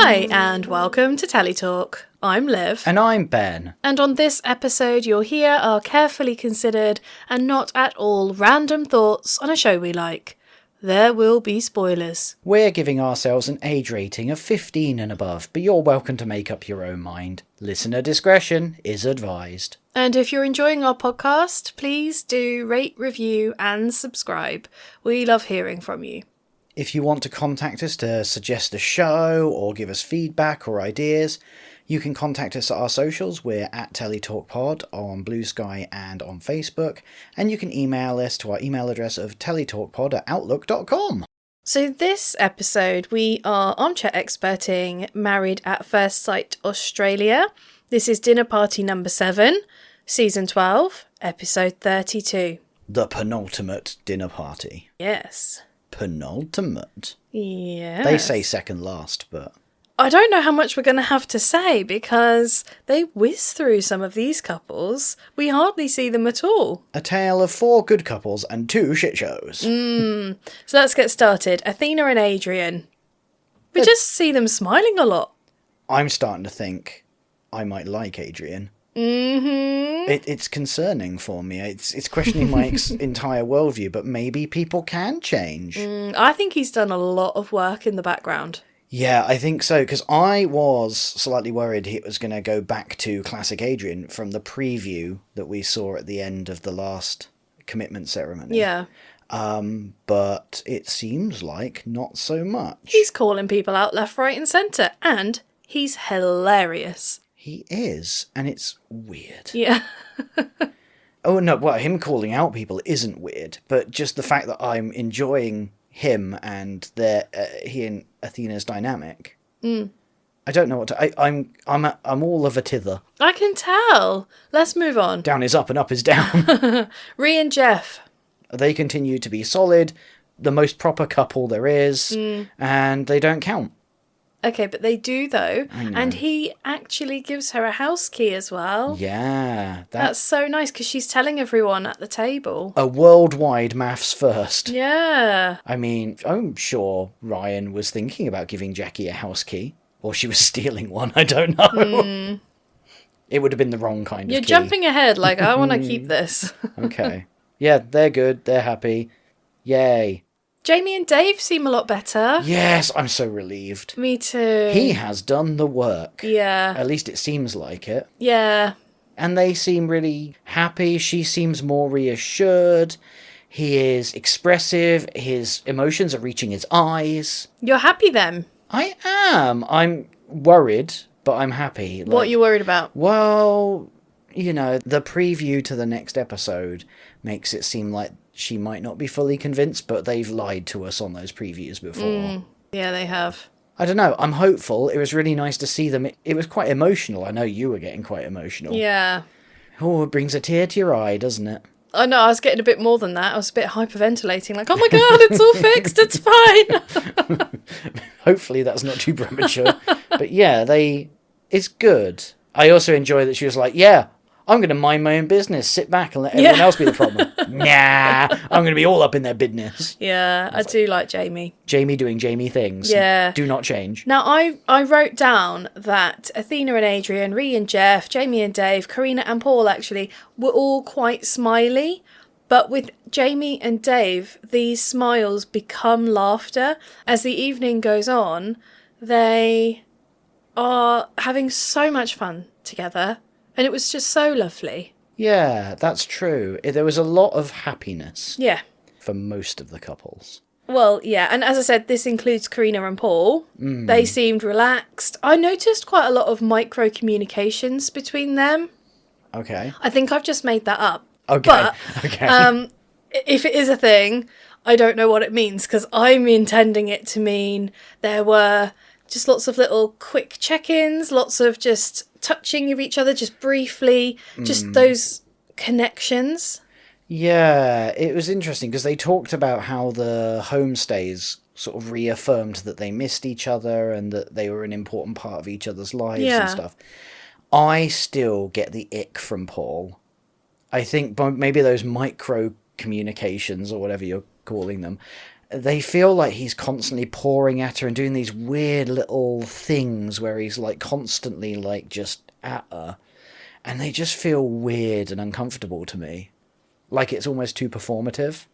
Hi, and welcome to Telly Talk. I'm Liv. And I'm Ben. And on this episode, you'll hear our carefully considered and not at all random thoughts on a show we like. There will be spoilers. We're giving ourselves an age rating of 15 and above, but you're welcome to make up your own mind. Listener discretion is advised. And if you're enjoying our podcast, please do rate, review, and subscribe. We love hearing from you. If you want to contact us to suggest a show or give us feedback or ideas, you can contact us at our socials. We're at TellyTalkPod on Blue Sky and on Facebook, and you can email us to our email address of tellytalkpod@outlook.com. So this episode, we are armchair experting Married at First Sight Australia. This is dinner party number 7, season 12, episode 32. The penultimate dinner party. Yes. Penultimate? Yeah. They say second last, but... I don't know how much we're going to have to say because they whiz through some of these couples. We hardly see them at all. A tale of 4 good couples and 2 shit shows. So let's get started. Athena and Adrian. We just see them smiling a lot. I'm starting to think I might like Adrian. It's concerning for me. It's questioning my entire worldview, but maybe people can change. I think he's done a lot of work in the background. Yeah, I think so, because I was slightly worried he was going to go back to classic Adrian from the preview that we saw at the end of the last commitment ceremony. Yeah. But it seems like not so much. He's calling people out left, right and centre, and he's hilarious. He is, and it's weird. Yeah. Oh, no, well, him calling out people isn't weird, but just the fact that I'm enjoying him and he and Athena's dynamic. I don't know what to... I'm all of a tither. I can tell. Let's move on. Down is up and up is down. Rhea and Jeff. They continue to be solid, the most proper couple there is, and they don't count. Okay, but they do, though. I know. And he actually gives her a house key as well. Yeah. That's so nice, because she's telling everyone at the table. A worldwide MAFS first. Yeah. I mean, I'm sure Ryan was thinking about giving Jackie a house key. Or she was stealing one, I don't know. It would have been the wrong kind of key. You're jumping ahead, like, I want to keep this. Okay. Yeah, they're good, they're happy. Yay. Jamie and Dave seem a lot better. Yes, I'm so relieved. Me too. He has done the work. Yeah. At least it seems like it. Yeah. And they seem really happy. She seems more reassured. He is expressive. His emotions are reaching his eyes. You're happy then? I am. I'm worried, but I'm happy. What are you worried about? Well, you know, the preview to the next episode makes it seem like she might not be fully convinced, but they've lied to us on those previews before. Yeah, they have. I don't know. I'm hopeful. It was really nice to see them. It was quite emotional. I know you were getting quite emotional. Yeah. Oh, it brings a tear to your eye, doesn't it? I know, I was getting a bit more than that. I was a bit hyperventilating, like, oh my god, it's all fixed, it's fine. Hopefully that's not too premature. But yeah, it's good. I also enjoy that she was like, yeah, I'm going to mind my own business, sit back and let everyone else be the problem. Nah, I'm going to be all up in their business. Yeah, I do like Jamie. Jamie doing Jamie things. Yeah. Do not change. Now, I wrote down that Athena and Adrian, Rhea and Jeff, Jamie and Dave, Karina and Paul actually were all quite smiley. But with Jamie and Dave, these smiles become laughter. As the evening goes on, they are having so much fun together. And it was just so lovely. Yeah, that's true. There was a lot of happiness. Yeah. For most of the couples. Well, yeah, and as I said, this includes Karina and Paul. They seemed relaxed. I noticed quite a lot of micro communications between them. Okay. I think I've just made that up. Okay. But, okay. If it is a thing, I don't know what it means, because I'm intending it to mean there were just lots of little quick check-ins, lots of just touching of each other just briefly, just those connections. Yeah, it was interesting because they talked about how the homestays sort of reaffirmed that they missed each other and that they were an important part of each other's lives and stuff. I still get the ick from Paul. I think maybe those micro communications or whatever you're calling them, they feel like he's constantly pouring at her and doing these weird little things where he's like constantly like just at her. And they just feel weird and uncomfortable to me. Like it's almost too performative.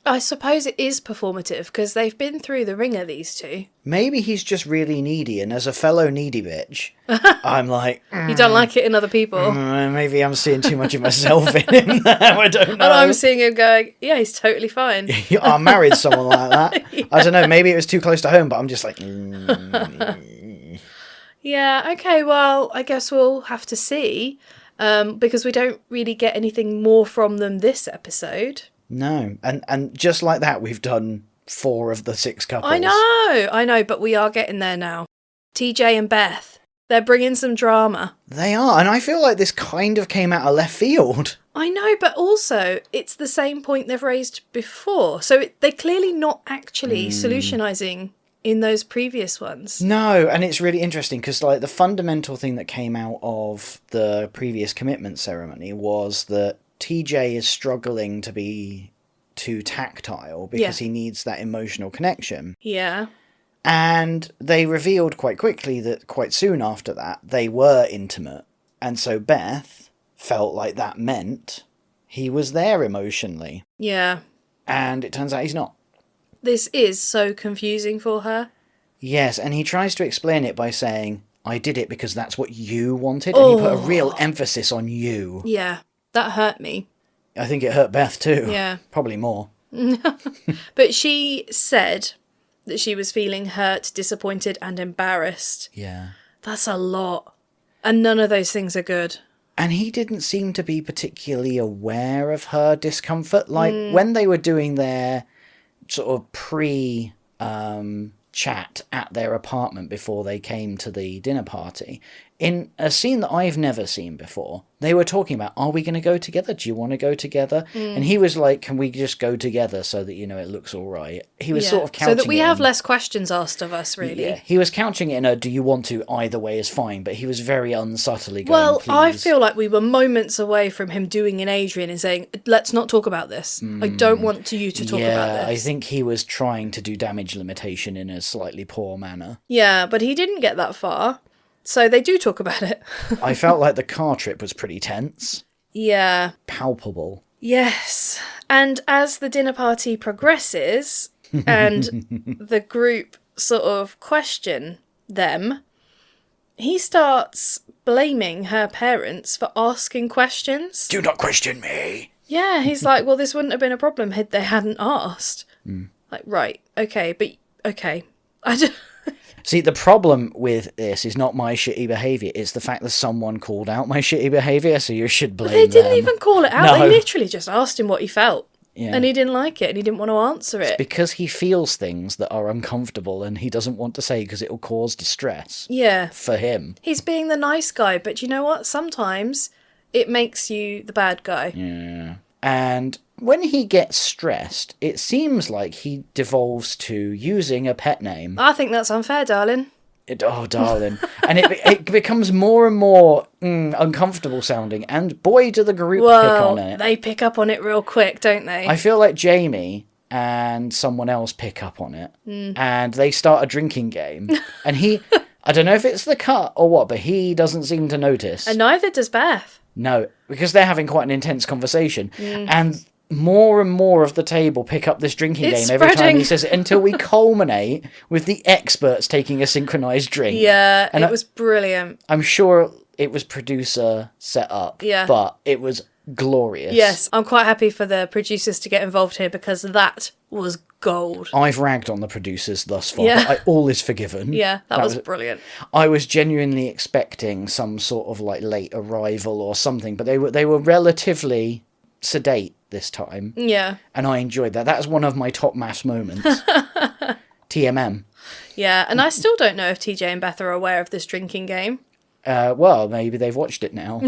I suppose it is performative because they've been through the ringer, these two. Maybe he's just really needy, and as a fellow needy bitch, I'm like... You don't like it in other people? Maybe I'm seeing too much of myself in him now, I don't know. And I'm seeing him going, yeah, he's totally fine. I married someone like that. Yeah. I don't know, maybe it was too close to home, but I'm just like... Yeah, okay, well, I guess we'll have to see, because we don't really get anything more from them this episode. No, and just like that, we've done 4 of the 6 couples. I know, but we are getting there now. TJ and Beth, they're bringing some drama. They are, and I feel like this kind of came out of left field. I know, but also, it's the same point they've raised before, so they're clearly not actually solutionising in those previous ones. No, and it's really interesting, because like the fundamental thing that came out of the previous commitment ceremony was that TJ is struggling to be too tactile because he needs that emotional connection. Yeah. And they revealed quite quickly that quite soon after that, they were intimate. And so Beth felt like that meant he was there emotionally. Yeah. And it turns out he's not. This is so confusing for her. Yes, and he tries to explain it by saying, I did it because that's what you wanted. And he put a real emphasis on you. Yeah. That hurt me. I think it hurt Beth too. Yeah. Probably more. But she said that she was feeling hurt, disappointed and embarrassed. Yeah. That's a lot. And none of those things are good. And he didn't seem to be particularly aware of her discomfort. Like when they were doing their sort of chat at their apartment before they came to the dinner party, in a scene that I've never seen before, they were talking about, are we going to go together? Do you want to go together? And he was like, can we just go together so that, it looks all right? He was sort of couching it. So that we have less questions asked of us, really. Yeah, he was couching it in a, do you want to? Either way is fine. But he was very unsubtly going, well, please. I feel like we were moments away from him doing an Adrian and saying, let's not talk about this. I don't want you to talk about this. I think he was trying to do damage limitation in a slightly poor manner. Yeah, but he didn't get that far. So they do talk about it. I felt like the car trip was pretty tense. Yeah. Palpable. Yes. And as the dinner party progresses and the group sort of question them, he starts blaming her parents for asking questions. Do not question me. Yeah, he's like, well, this wouldn't have been a problem if they hadn't asked. Like, right, okay, but okay. See, the problem with this is not my shitty behaviour, it's the fact that someone called out my shitty behaviour, so you should blame them. They didn't even call it out, No. They literally just asked him what he felt. Yeah. And he didn't like it, and he didn't want to answer it. It's because he feels things that are uncomfortable and he doesn't want to say because it will cause distress. Yeah. For him. He's being the nice guy, but you know what? Sometimes it makes you the bad guy. Yeah. And when he gets stressed, it seems like he devolves to using a pet name. I think that's unfair, darling. Oh, darling. And it becomes more and more uncomfortable sounding, and boy, do the group pick on it. They pick up on it real quick, don't they? I feel like Jamie and someone else pick up on it, and they start a drinking game, and I don't know if it's the cut or what, but he doesn't seem to notice. And neither does Beth. No, because they're having quite an intense conversation, and more and more of the table pick up this drinking game every time he says it, until we culminate with the experts taking a synchronized drink. Yeah, and it was brilliant. I'm sure it was producer set up, but it was glorious. Yes, I'm quite happy for the producers to get involved here because that was gold. I've ragged on the producers thus far, but all is forgiven. Yeah, that was brilliant. I was genuinely expecting some sort of like late arrival or something, but they were relatively sedate this time. Yeah. And I enjoyed that. That was one of my top MAFS moments. TMM. Yeah, and I still don't know if TJ and Beth are aware of this drinking game. Well, maybe they've watched it now.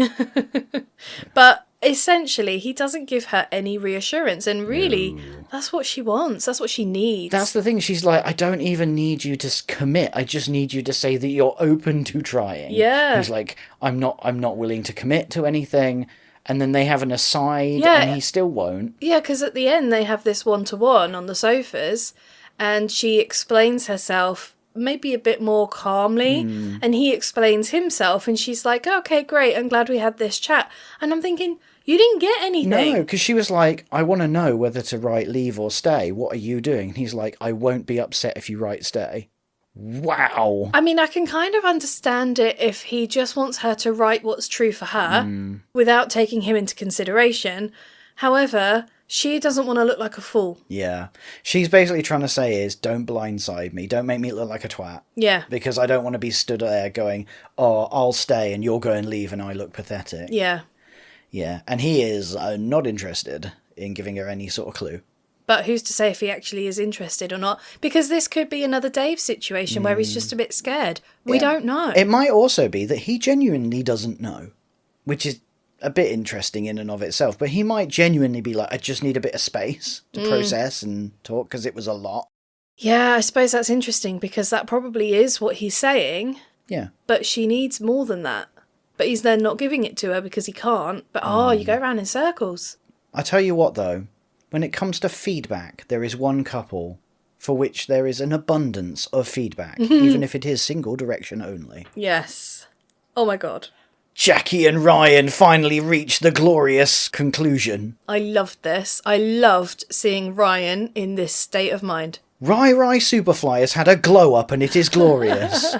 But essentially, he doesn't give her any reassurance. And really, that's what she wants. That's what she needs. That's the thing. She's like, I don't even need you to commit. I just need you to say that you're open to trying. Yeah. He's like, I'm not willing to commit to anything. And then they have an aside, Yeah. and he still won't. Yeah, because at the end they have this one-to-one on the sofas, and she explains herself maybe a bit more calmly, and he explains himself, and she's like, okay, great, I'm glad we had this chat. And I'm thinking, you didn't get anything. No, because she was like, I want to know whether to write leave or stay. What are you doing? And he's like, I won't be upset if you write stay. Wow. I mean, I can kind of understand it if he just wants her to write what's true for her without taking him into consideration. However, she doesn't want to look like a fool. Yeah. She's basically trying to say is, don't blindside me. Don't make me look like a twat. Yeah. Because I don't want to be stood there going, oh, I'll stay and you're going to leave and I look pathetic. Yeah. Yeah. And he is not interested in giving her any sort of clue. But who's to say if he actually is interested or not? Because this could be another Dave situation where he's just a bit scared. We don't know. It might also be that he genuinely doesn't know, which is a bit interesting in and of itself. But he might genuinely be like, I just need a bit of space to process and talk because it was a lot. Yeah, I suppose that's interesting because that probably is what he's saying. Yeah. But she needs more than that. But he's then not giving it to her because he can't. But you go around in circles. I tell you what, though. When it comes to feedback, there is one couple for which there is an abundance of feedback, even if it is single direction only. Yes. Oh my god. Jackie and Ryan finally reach the glorious conclusion. I loved this. I loved seeing Ryan in this state of mind. Rai Superfly has had a glow up and it is glorious.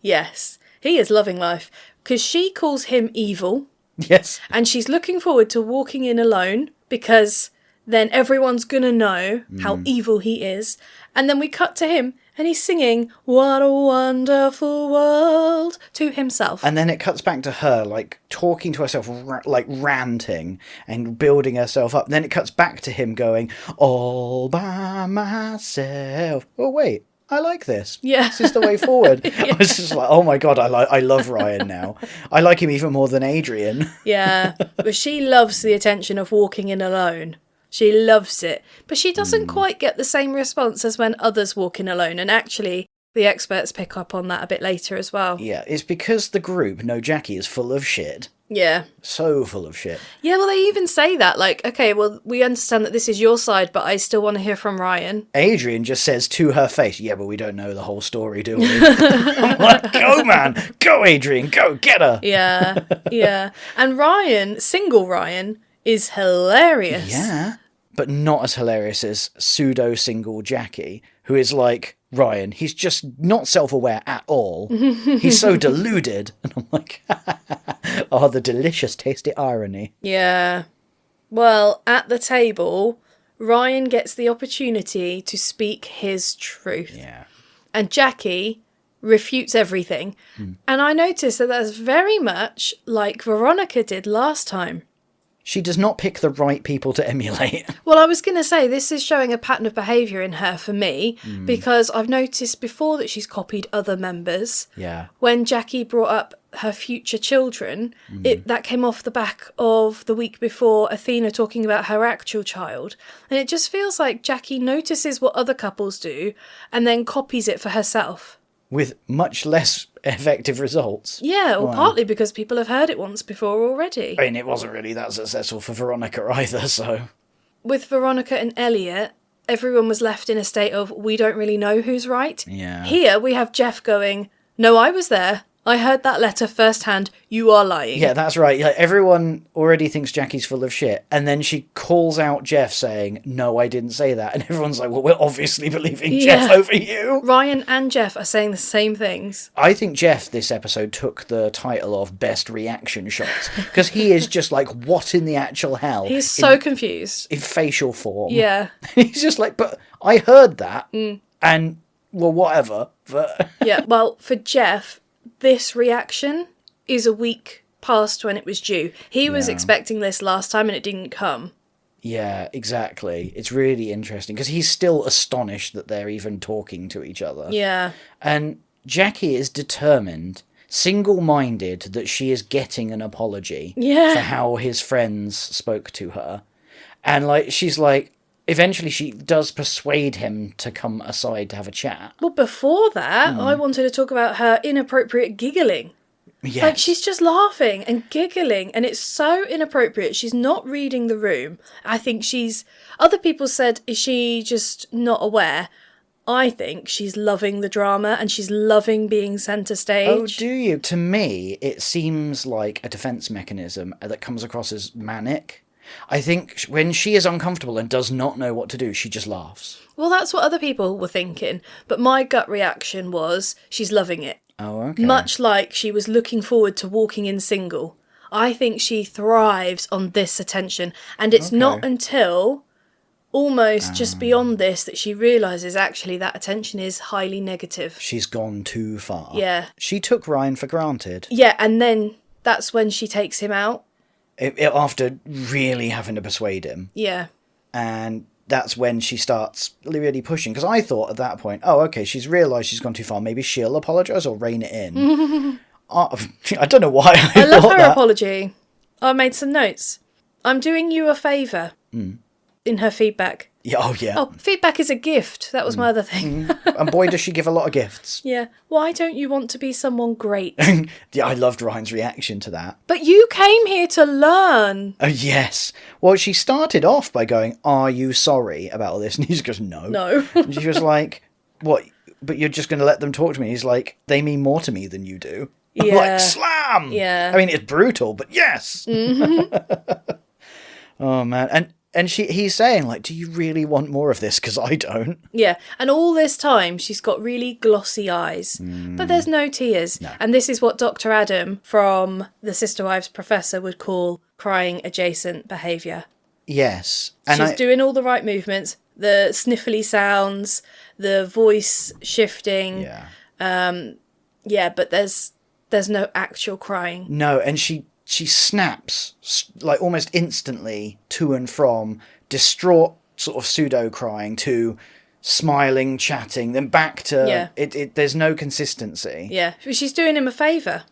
Yes. He is loving life. Because she calls him evil. Yes. And she's looking forward to walking in alone because then everyone's going to know how evil he is. And then we cut to him and he's singing, "What a Wonderful World," to himself. And then it cuts back to her, like, talking to herself, like, ranting and building herself up. Then it cuts back to him going, "All by myself." Oh, wait. I like this. Yeah. This is the way forward. I was just like, oh my god, I love Ryan now. I like him even more than Adrian. Yeah. But she loves the attention of walking in alone. She loves it. But she doesn't quite get the same response as when others walk in alone. And actually, the experts pick up on that a bit later as well. Yeah, it's because the group know Jackie is full of shit. Yeah. So full of shit. Yeah, well, they even say that. Like, okay, well, we understand that this is your side, but I still want to hear from Ryan. Adrian just says to her face, yeah, but we don't know the whole story, do we? I'm like, go, man. Go, Adrian. Go, get her. Yeah, yeah. And Ryan, single Ryan, is hilarious. Yeah. But not as hilarious as pseudo-single Jackie, who is like, Ryan, he's just not self-aware at all. He's so deluded. And I'm like, oh, the delicious, tasty irony. Yeah. Well, at the table, Ryan gets the opportunity to speak his truth. Yeah. And Jackie refutes everything. And I noticed that that's very much like Veronica did last time. She does not pick the right people to emulate. Well, I was going to say, this is showing a pattern of behaviour in her for me, because I've noticed before that she's copied other members. Yeah. When Jackie brought up her future children, that came off the back of the week before Athena talking about her actual child. And it just feels like Jackie notices what other couples do and then copies it for herself. With much less effective results. Yeah, or partly because people have heard it once before already. I mean, it wasn't really that successful for Veronica either, so... With Veronica and Elliot, everyone was left in a state of, we don't really know who's right. Yeah. Here, we have Jeff going, no, I was there. I heard that letter firsthand. You are lying. Yeah, that's right. Like, everyone already thinks Jackie's full of shit. And then she calls out Jeff saying, no, I didn't say that. And everyone's like, well, we're obviously believing Jeff over you. Ryan and Jeff are saying the same things. I think Jeff, this episode, took the title of Best Reaction Shots. Because he is just like, what in the actual hell? He's so confused. In facial form. Yeah. He's just like, but I heard that. And, well, whatever. But Yeah, well, for Jeff, this reaction is a week past when it was due. He was expecting this last time and it didn't come. Yeah, exactly. It's really interesting because he's still astonished that they're even talking to each other. Yeah. And Jackie is determined, single-minded, that she is getting an apology for how his friends spoke to her. And like she's like, eventually she does persuade him to come aside to have a chat. Well, before that, I wanted to talk about her inappropriate giggling. Yes. Like, she's just laughing and giggling, and it's so inappropriate. She's not reading the room. I think other people said, is she just not aware? I think she's loving the drama and she's loving being centre stage. Oh, do you? To me, it seems like a defence mechanism that comes across as manic. I think when she is uncomfortable and does not know what to do, she just laughs. Well, that's what other people were thinking. But my gut reaction was she's loving it. Oh, okay. Much like she was looking forward to walking in single. I think she thrives on this attention. And it's not until almost just beyond this that she realises actually that attention is highly negative. She's gone too far. Yeah. She took Ryan for granted. Yeah, and then that's when she takes him out. After really having to persuade him. Yeah. And that's when she starts really pushing. Because I thought at that point, oh, okay, she's realised she's gone too far. Maybe she'll apologise or rein it in. I don't know why I love thought her that. apology. I made some notes. I'm doing you a favour in her feedback. Yeah, oh, yeah. Oh, feedback is a gift. That was my other thing. And boy, does she give a lot of gifts. Yeah. Why don't you want to be someone great? Yeah, I loved Ryan's reaction to that. But you came here to learn. Oh, yes. Well, she started off by going, are you sorry about all this? And he just goes, no. No. And she was like, what? But you're just going to let them talk to me? He's like, they mean more to me than you do. I'm Yeah. like, slam! Yeah. I mean, it's brutal, but yes! Mm-hmm. Oh, man. And he's saying, like, do you really want more of this? Because I don't. Yeah. And all this time, she's got really glossy eyes. But there's no tears. No. And this is what Dr. Adam from the Sister Wives Professor would call crying adjacent behaviour. Yes. And She's doing all the right movements, the sniffly sounds, the voice shifting. Yeah. Yeah, but there's no actual crying. No, and she snaps, like, almost instantly to and from distraught sort of pseudo-crying to smiling, chatting, then back to... Yeah. There's no consistency. Yeah, she's doing him a favour.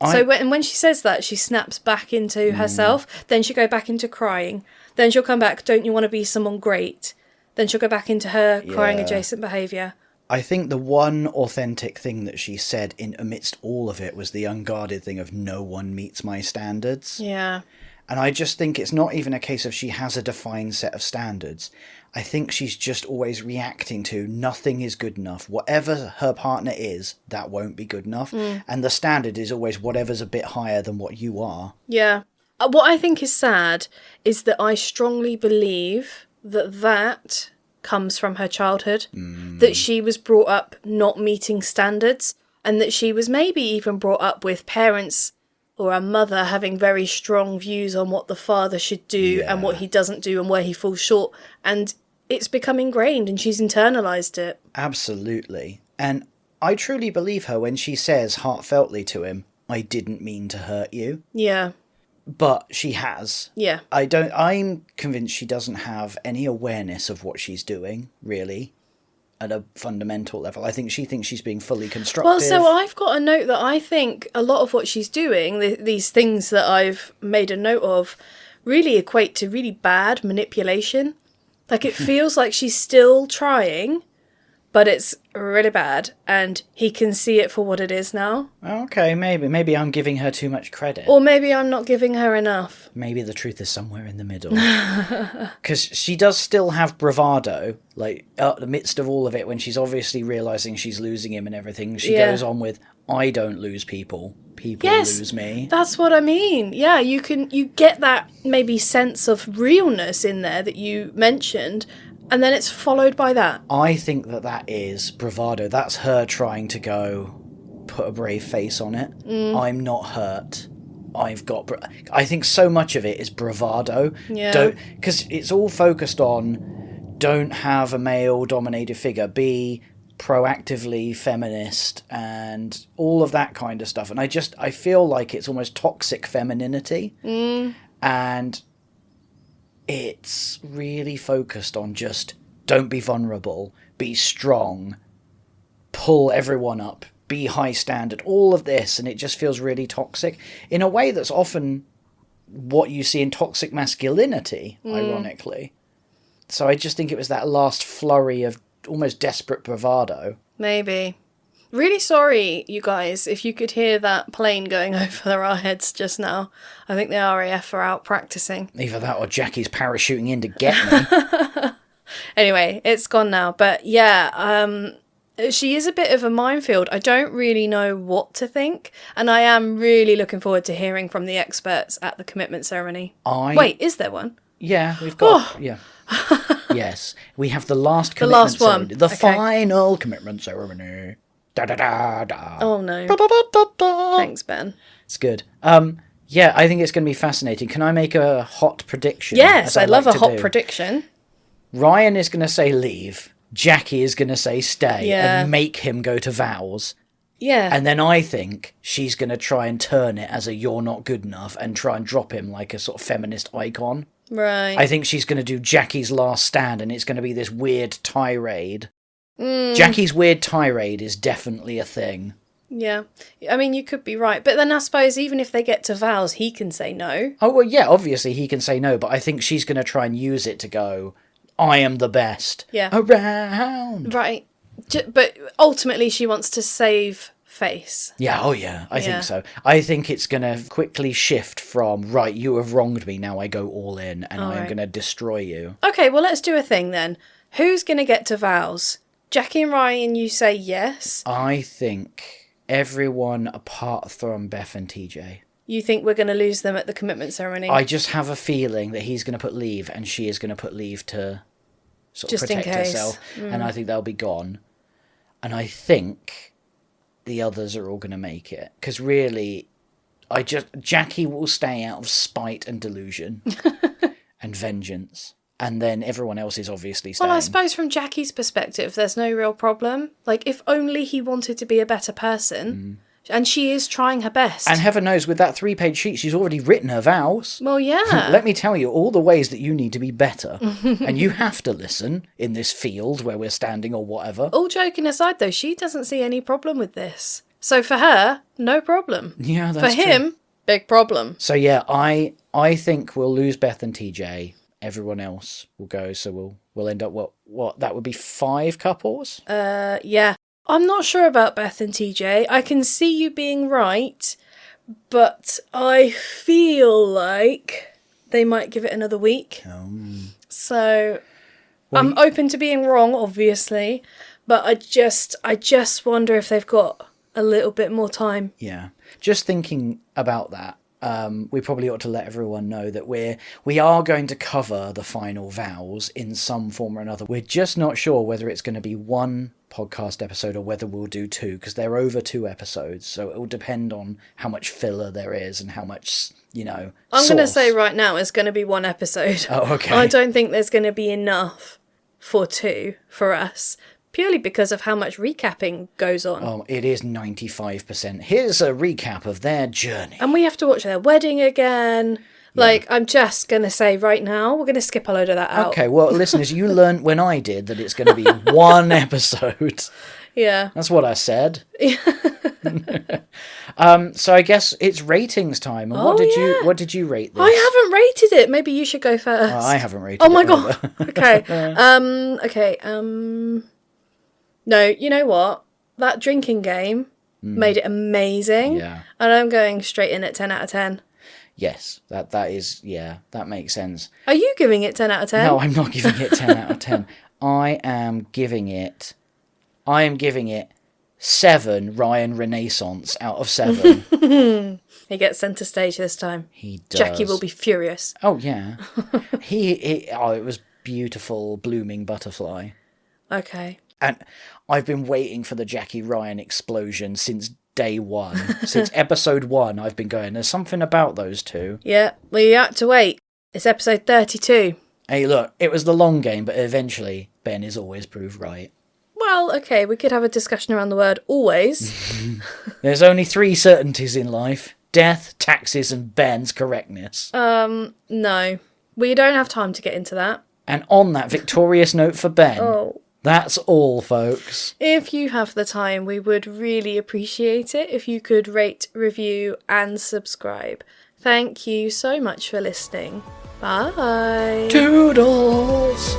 So when she says that, she snaps back into herself, then she'll go back into crying, then she'll come back, don't you want to be someone great? Then she'll go back into her crying adjacent behaviour. I think the one authentic thing that she said in amidst all of it was the unguarded thing of no one meets my standards. Yeah. And I just think it's not even a case of she has a defined set of standards. I think she's just always reacting to nothing is good enough. Whatever her partner is, that won't be good enough. And the standard is always whatever's a bit higher than what you are. Yeah. What I think is sad is that I strongly believe that comes from her childhood, that she was brought up not meeting standards, and that she was maybe even brought up with parents or a mother having very strong views on what the father should do and what he doesn't do and where he falls short, and it's become ingrained and she's internalised it. Absolutely. And I truly believe her when she says heartfeltly to him, I didn't mean to hurt you. Yeah. But she has. Yeah. I'm convinced she doesn't have any awareness of what she's doing, really, at a fundamental level. I think she thinks she's being fully constructive. Well, so I've got a note that I think a lot of what she's doing, these things that I've made a note of, really equate to really bad manipulation. Like, it feels like she's still trying, but it's really bad, and he can see it for what it is now. Okay, maybe I'm giving her too much credit. Or maybe I'm not giving her enough. Maybe the truth is somewhere in the middle. Because she does still have bravado, like, at the midst of all of it, when she's obviously realising she's losing him and everything, she goes on with, I don't lose people. People lose me. That's what I mean. Yeah, you get that maybe sense of realness in there that you mentioned, and then it's followed by that. I think that is bravado. That's her trying to go, put a brave face on it. I'm not hurt. I think so much of it is bravado. Yeah. Because it's all focused on don't have a male-dominated figure, be proactively feminist and all of that kind of stuff. And I feel like it's almost toxic femininity. And it's really focused on just don't be vulnerable, be strong, pull everyone up, be high standard, all of this, and it just feels really toxic in a way that's often what you see in toxic masculinity, ironically. So I just think it was that last flurry of almost desperate bravado. Maybe. Really sorry, you guys, if you could hear that plane going over our heads just now. I think the RAF are out practicing. Either that or Jackie's parachuting in to get me. Anyway, it's gone now. But yeah, she is a bit of a minefield. I don't really know what to think. And I am really looking forward to hearing from the experts at the commitment ceremony. Wait, is there one? Yeah, we've got... Yeah. Yes. We have the last commitment ceremony. The final commitment ceremony. Da da da da. Oh no. Da, da, da, da, da. Thanks, Ben. It's good. Yeah, I think it's going to be fascinating. Can I make a hot prediction? Yes, I love a hot prediction. Ryan is going to say leave. Jackie is going to say stay and make him go to vows. Yeah. And then I think she's going to try and turn it as a you're not good enough and try and drop him like a sort of feminist icon. Right. I think she's going to do Jackie's last stand and it's going to be this weird tirade. Jackie's weird tirade is definitely a thing. Yeah. I mean, you could be right. But then I suppose even if they get to vows, he can say no. Oh, well, yeah, obviously he can say no, but I think she's going to try and use it to go, I am the best. Yeah. Around. Right. But ultimately she wants to save face. Yeah, oh yeah, I think so. I think it's going to quickly shift from, right, you have wronged me, now I go all in and I am going to destroy you. Okay, well, let's do a thing then. Who's going to get to vows? Jackie and Ryan, you say yes. I think everyone apart from Beth and TJ. You think we're going to lose them at the commitment ceremony? I just have a feeling that he's going to put leave and she is going to put leave to sort of protect herself. And I think they'll be gone. And I think the others are all going to make it. Because really, Jackie will stay out of spite and delusion and vengeance. And then everyone else is obviously staying. Well, I suppose from Jackie's perspective, there's no real problem. Like, if only he wanted to be a better person, and she is trying her best. And heaven knows, with that 3-page sheet, she's already written her vows. Well, yeah. Let me tell you all the ways that you need to be better. And you have to listen in this field where we're standing or whatever. All joking aside, though, she doesn't see any problem with this. So for her, no problem. Yeah, that's true. For him, big problem. So yeah, I think we'll lose Beth and TJ. Everyone else will go, so we'll end up what that would be 5 couples? Yeah. I'm not sure about Beth and TJ. I can see you being right, but I feel like they might give it another week. So I'm open to being wrong, obviously, but I just wonder if they've got a little bit more time. Yeah. Just thinking about that. We probably ought to let everyone know that we are going to cover the final vows in some form or another. We're just not sure whether it's going to be 1 podcast episode or whether we'll do 2, because they're over 2 episodes, so it will depend on how much filler there is and how much, I'm going to say right now it's going to be 1 episode. Oh, okay. I don't think there's going to be enough for 2 for us. Purely because of how much recapping goes on. Oh, it is 95%. Here's a recap of their journey. And we have to watch their wedding again. Like, I'm just going to say right now, we're going to skip a load of that out. Okay, well, listeners, you learnt when I did that it's going to be 1 episode. Yeah. That's what I said. So I guess it's ratings time. And what did you rate this? I haven't rated it. Maybe you should go first. Oh, I haven't rated it. Oh my god. Okay. No, you know what? That drinking game made it amazing. Yeah. And I'm going straight in at 10 out of 10. Yes, that makes sense. Are you giving it 10 out of 10? No, I'm not giving it 10 out of 10. I am giving it 7 Ryan Renaissance out of 7. He gets centre stage this time. He does. Jackie will be furious. Oh, yeah. It was beautiful, blooming butterfly. Okay. And I've been waiting for the Jackie Ryan explosion since day 1. Since episode 1, I've been going, there's something about those two. Yeah, well, you had to wait. It's episode 32. Hey, look, it was the long game, but eventually Ben is always proved right. Well, okay, we could have a discussion around the word always. There's only 3 certainties in life. Death, taxes, and Ben's correctness. No. We don't have time to get into that. And on that victorious note for Ben, that's all, folks. If you have the time, we would really appreciate it if you could rate, review, and subscribe. Thank you so much for listening. Bye. Toodles!